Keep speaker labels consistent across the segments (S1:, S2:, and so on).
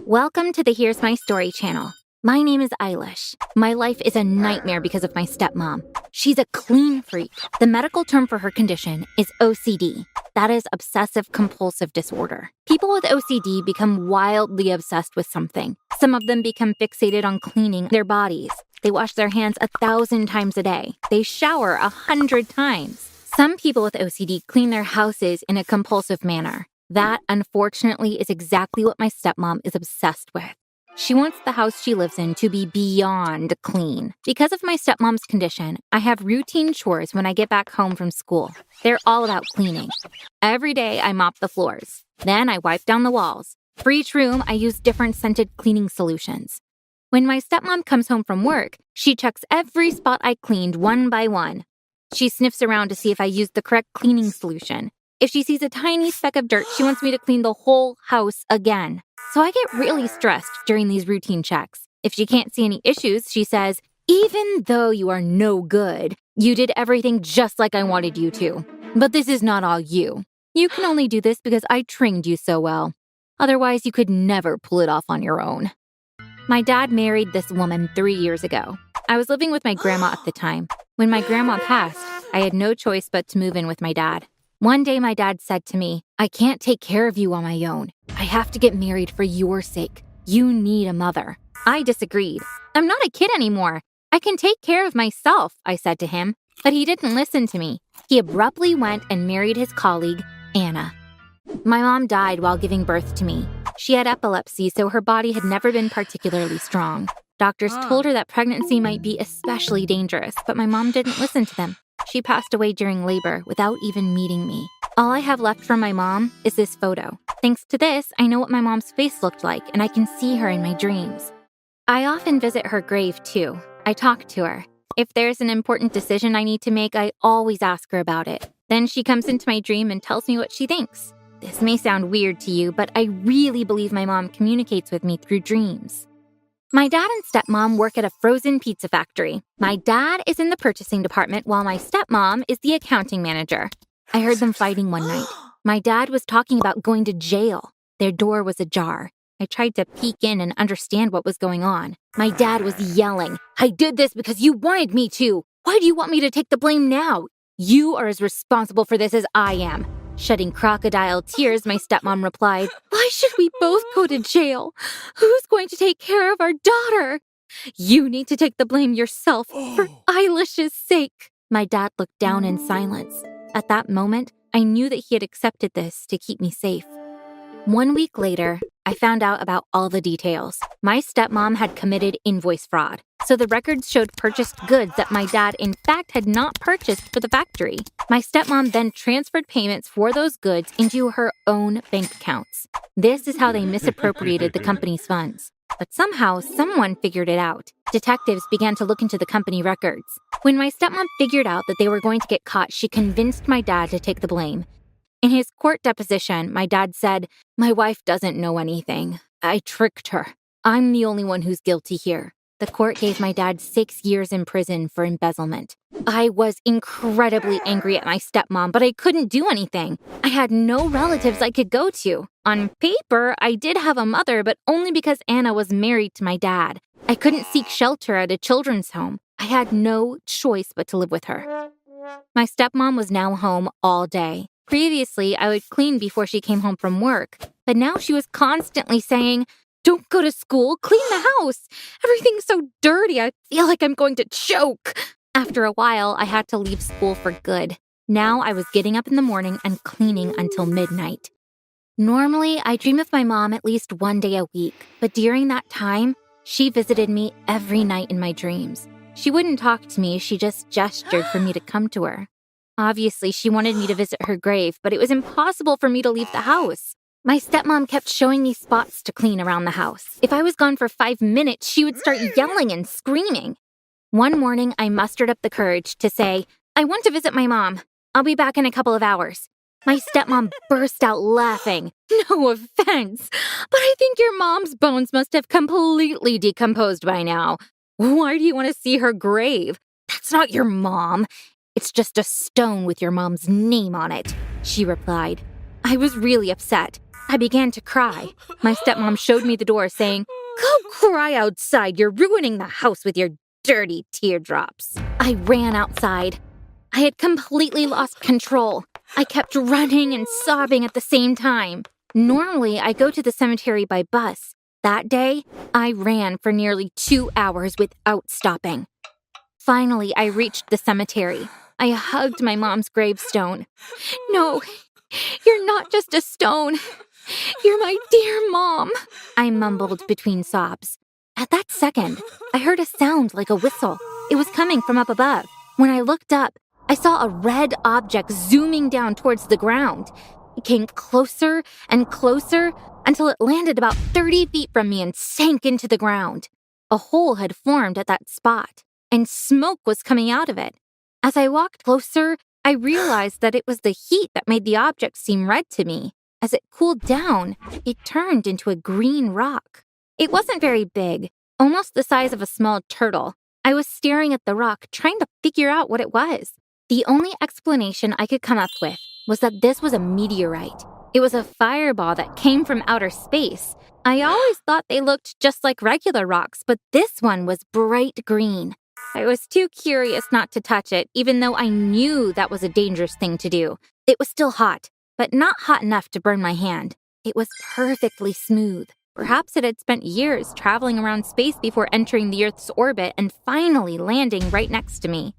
S1: Welcome to the Here's My Story channel. My name is Eilish. My life is a nightmare because of my stepmom. She's a clean freak. The medical term for her condition is OCD. That is obsessive compulsive disorder. People with OCD become wildly obsessed with something. Some of them become fixated on cleaning their bodies. They wash their hands 1,000 times a day. They shower 100 times. Some people with OCD clean their houses in a compulsive manner. That, unfortunately, is exactly what my stepmom is obsessed with. She wants the house she lives in to be beyond clean. Because of my stepmom's condition, I have routine chores when I get back home from school. They're all about cleaning. Every day, I mop the floors. Then I wipe down the walls. For each room, I use different scented cleaning solutions. When my stepmom comes home from work, she checks every spot I cleaned one by one. She sniffs around to see if I used the correct cleaning solution. If she sees a tiny speck of dirt, she wants me to clean the whole house again. So I get really stressed during these routine checks. If she can't see any issues, she says, "Even though you are no good, you did everything just like I wanted you to. But this is not all you. You can only do this because I trained you so well. Otherwise, you could never pull it off on your own." My dad married this woman 3 years ago. I was living with my grandma at the time. When my grandma passed, I had no choice but to move in with my dad. One day, my dad said to me, "I can't take care of you on my own. I have to get married for your sake. You need a mother." I disagreed. "I'm not a kid anymore. I can take care of myself," I said to him. But he didn't listen to me. He abruptly went and married his colleague, Anna. My mom died while giving birth to me. She had epilepsy, so her body had never been particularly strong. Doctors told her that pregnancy might be especially dangerous, but my mom didn't listen to them. She passed away during labor without even meeting me. All I have left from my mom is this photo. Thanks to this, I know what my mom's face looked like, and I can see her in my dreams. I often visit her grave, too. I talk to her. If there's an important decision I need to make, I always ask her about it. Then she comes into my dream and tells me what she thinks. This may sound weird to you, but I really believe my mom communicates with me through dreams. My dad and stepmom work at a frozen pizza factory. My dad is in the purchasing department while my stepmom is the accounting manager. I heard them fighting one night. My dad was talking about going to jail. Their door was ajar. I tried to peek in and understand what was going on. My dad was yelling, "I did this because you wanted me to. Why do you want me to take the blame now? You are as responsible for this as I am." Shedding crocodile tears, my stepmom replied, "Why should we both go to jail? Who's going to take care of our daughter? You need to take the blame yourself for Eilish's sake." My dad looked down in silence. At that moment, I knew that he had accepted this to keep me safe. 1 week later, I found out about all the details. My stepmom had committed invoice fraud, so the records showed purchased goods that my dad in fact had not purchased for the factory. My stepmom then transferred payments for those goods into her own bank accounts. This is how they misappropriated the company's funds. But somehow, someone figured it out. Detectives began to look into the company records. When my stepmom figured out that they were going to get caught, she convinced my dad to take the blame. In his court deposition, my dad said, "My wife doesn't know anything. I tricked her. I'm the only one who's guilty here." The court gave my dad 6 years in prison for embezzlement. I was incredibly angry at my stepmom, but I couldn't do anything. I had no relatives I could go to. On paper, I did have a mother, but only because Anna was married to my dad. I couldn't seek shelter at a children's home. I had no choice but to live with her. My stepmom was now home all day. Previously, I would clean before she came home from work, but now she was constantly saying, "Don't go to school, clean the house. Everything's so dirty, I feel like I'm going to choke." After a while, I had to leave school for good. Now I was getting up in the morning and cleaning until midnight. Normally, I dream of my mom at least 1 day a week, but during that time, she visited me every night in my dreams. She wouldn't talk to me, she just gestured for me to come to her. Obviously, she wanted me to visit her grave, but it was impossible for me to leave the house. My stepmom kept showing me spots to clean around the house. If I was gone for 5 minutes, she would start yelling and screaming. One morning, I mustered up the courage to say, "I want to visit my mom. I'll be back in a couple of hours." My stepmom burst out laughing. "No offense, but I think your mom's bones must have completely decomposed by now. Why do you want to see her grave? That's not your mom. It's just a stone with your mom's name on it," she replied. I was really upset. I began to cry. My stepmom showed me the door, saying, "Go cry outside. You're ruining the house with your dirty teardrops." I ran outside. I had completely lost control. I kept running and sobbing at the same time. Normally, I go to the cemetery by bus. That day, I ran for nearly 2 hours without stopping. Finally, I reached the cemetery. I hugged my mom's gravestone. "No, you're not just a stone. You're my dear mom," I mumbled between sobs. At that second, I heard a sound like a whistle. It was coming from up above. When I looked up, I saw a red object zooming down towards the ground. It came closer and closer until it landed about 30 feet from me and sank into the ground. A hole had formed at that spot, and smoke was coming out of it. As I walked closer, I realized that it was the heat that made the object seem red to me. As it cooled down, it turned into a green rock. It wasn't very big, almost the size of a small turtle. I was staring at the rock, trying to figure out what it was. The only explanation I could come up with was that this was a meteorite. It was a fireball that came from outer space. I always thought they looked just like regular rocks, but this one was bright green. I was too curious not to touch it, even though I knew that was a dangerous thing to do. It was still hot, but not hot enough to burn my hand. It was perfectly smooth. Perhaps it had spent years traveling around space before entering the Earth's orbit and finally landing right next to me.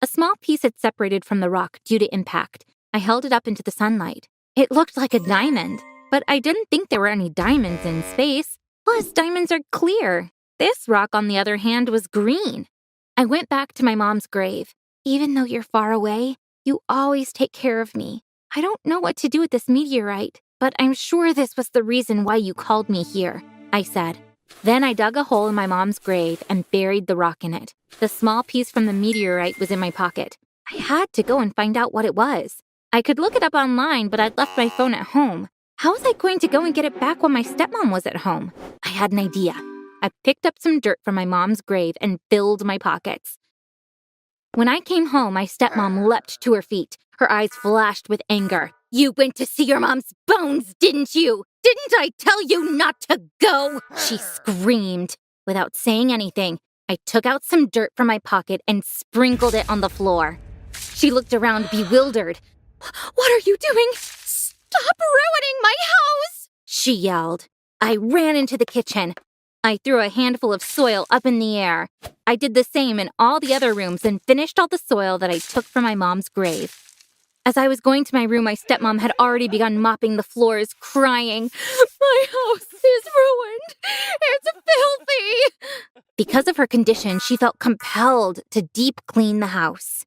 S1: A small piece had separated from the rock due to impact. I held it up into the sunlight. It looked like a diamond, but I didn't think there were any diamonds in space. Plus, diamonds are clear. This rock, on the other hand, was green. I went back to my mom's grave. "Even though you're far away, you always take care of me. I don't know what to do with this meteorite, but I'm sure this was the reason why you called me here," I said. Then I dug a hole in my mom's grave and buried the rock in it. The small piece from the meteorite was in my pocket. I had to go and find out what it was. I could look it up online, but I'd left my phone at home. How was I going to go and get it back when my stepmom was at home? I had an idea. I picked up some dirt from my mom's grave and filled my pockets. When I came home, my stepmom leapt to her feet. Her eyes flashed with anger. "You went to see your mom's bones, didn't you? Didn't I tell you not to go?" she screamed. Without saying anything, I took out some dirt from my pocket and sprinkled it on the floor. She looked around bewildered. "What are you doing? Stop ruining my house!" she yelled. I ran into the kitchen. I threw a handful of soil up in the air. I did the same in all the other rooms and finished all the soil that I took from my mom's grave. As I was going to my room, my stepmom had already begun mopping the floors, crying, "My house is ruined. It's filthy." Because of her condition, she felt compelled to deep clean the house.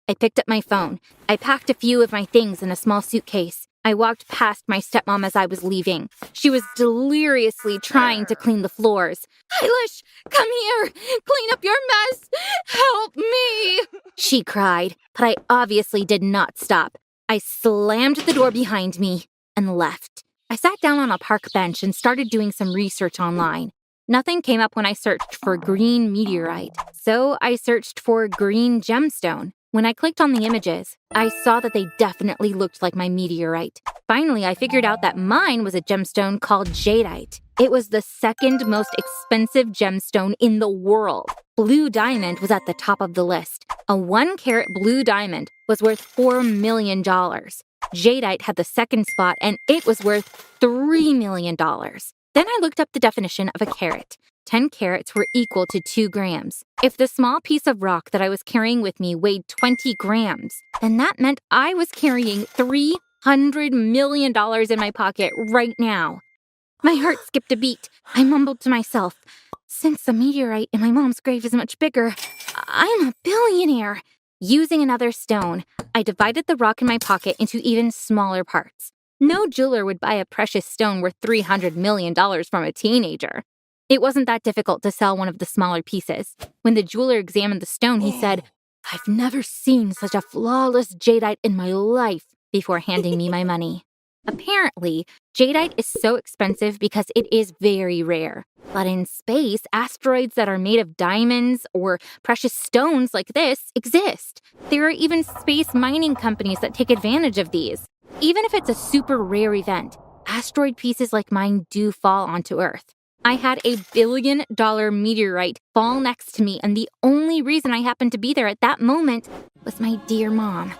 S1: I picked up my phone. I packed a few of my things in a small suitcase. I walked past my stepmom as I was leaving. She was deliriously trying to clean the floors. "Eilish, come here! Clean up your mess! Help me!" she cried, but I obviously did not stop. I slammed the door behind me and left. I sat down on a park bench and started doing some research online. Nothing came up when I searched for green meteorite, so I searched for green gemstone. When I clicked on the images, I saw that they definitely looked like my meteorite. Finally, I figured out that mine was a gemstone called jadeite. It was the second most expensive gemstone in the world. Blue diamond was at the top of the list. A 1-carat blue diamond was worth $4 million. Jadeite had the second spot, and it was worth $3 million. Then I looked up the definition of a carat. 10 carats were equal to 2 grams. If the small piece of rock that I was carrying with me weighed 20 grams, then that meant I was carrying $300 million in my pocket right now. My heart skipped a beat. I mumbled to myself, "Since the meteorite in my mom's grave is much bigger, I'm a billionaire." Using another stone, I divided the rock in my pocket into even smaller parts. No jeweler would buy a precious stone worth $300 million from a teenager. It wasn't that difficult to sell one of the smaller pieces. When the jeweler examined the stone, he said, "I've never seen such a flawless jadeite in my life," before handing me my money. Apparently, jadeite is so expensive because it is very rare. But in space, asteroids that are made of diamonds or precious stones like this exist. There are even space mining companies that take advantage of these. Even if it's a super rare event, asteroid pieces like mine do fall onto Earth. I had a $1 billion meteorite fall next to me, and the only reason I happened to be there at that moment was my dear mom.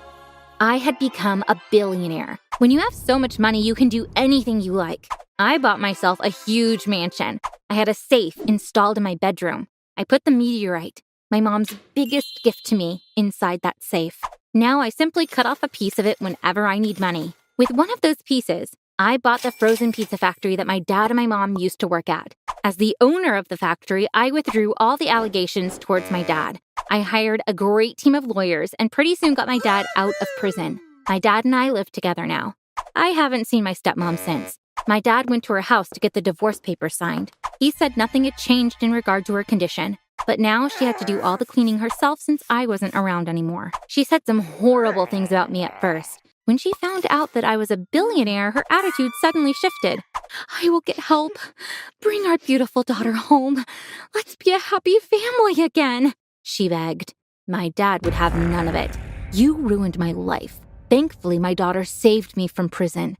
S1: I had become a billionaire. When you have so much money, you can do anything you like. I bought myself a huge mansion. I had a safe installed in my bedroom. I put the meteorite, my mom's biggest gift to me, inside that safe. Now I simply cut off a piece of it whenever I need money. With one of those pieces, I bought the frozen pizza factory that my dad and my mom used to work at. As the owner of the factory, I withdrew all the allegations towards my dad. I hired a great team of lawyers and pretty soon got my dad out of prison. My dad and I live together now. I haven't seen my stepmom since. My dad went to her house to get the divorce papers signed. He said nothing had changed in regard to her condition, but now she had to do all the cleaning herself since I wasn't around anymore. She said some horrible things about me at first. When she found out that I was a billionaire, her attitude suddenly shifted. I will get help. Bring our beautiful daughter home. Let's be a happy family again, she begged. My dad would have none of it. You ruined my life. Thankfully, my daughter saved me from prison.